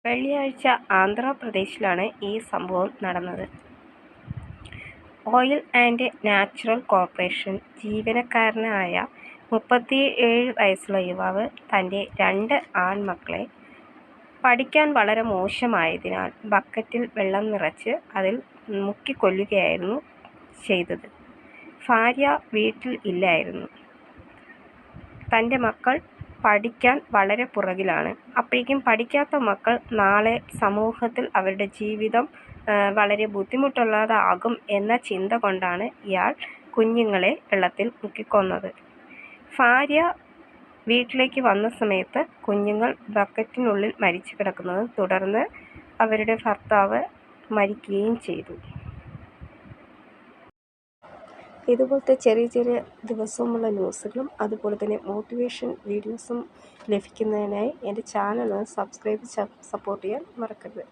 വെള്ളിയാഴ്ച ആന്ധ്രാപ്രദേശിലാണ് ഈ സംഭവം നടന്നത്. ഓയിൽ ആൻഡ് നാച്ചുറൽ കോർപ്പറേഷൻ ജീവനക്കാരനായ 37 വയസ്സുള്ള യുവാവ് തൻ്റെ 2 ആൺമക്കളെ പഠിക്കാൻ വളരെ മോശമായതിനാൽ ബക്കറ്റിൽ വെള്ളം നിറച്ച് അതിൽ മുക്കിക്കൊല്ലുകയായിരുന്നു ചെയ്തത്. ഭാര്യ വീട്ടിൽ ഇല്ലായിരുന്നു. തൻ്റെ മക്കൾ പഠിക്കാൻ വളരെ പുറകിലാണ്. അപ്പോഴേക്കും പഠിക്കാത്ത മക്കൾ നാളെ സമൂഹത്തിൽ അവരുടെ ജീവിതം വളരെ ബുദ്ധിമുട്ടുള്ളതാകും എന്ന ചിന്ത കൊണ്ടാണ് ഇയാൾ കുഞ്ഞുങ്ങളെ വെള്ളത്തിൽ മുക്കിക്കൊന്നത്. ഭാര്യ വീട്ടിലേക്ക് വന്ന സമയത്ത് കുഞ്ഞുങ്ങൾ ബക്കറ്റിനുള്ളിൽ മരിച്ചു കിടക്കുന്നതും തുടർന്ന് അവരുടെ ഭർത്താവ് മരിക്കുകയും ചെയ്തു. ഇതുപോലത്തെ ചെറിയ ചെറിയ ദിവസമുള്ള ന്യൂസുകളും അതുപോലെ തന്നെ മോട്ടിവേഷൻ വീഡിയോസും ലഭിക്കുന്നതിനായി എൻ്റെ ചാനൽ സബ്സ്ക്രൈബ് സപ്പോർട്ട് ചെയ്യാൻ മറക്കരുത്.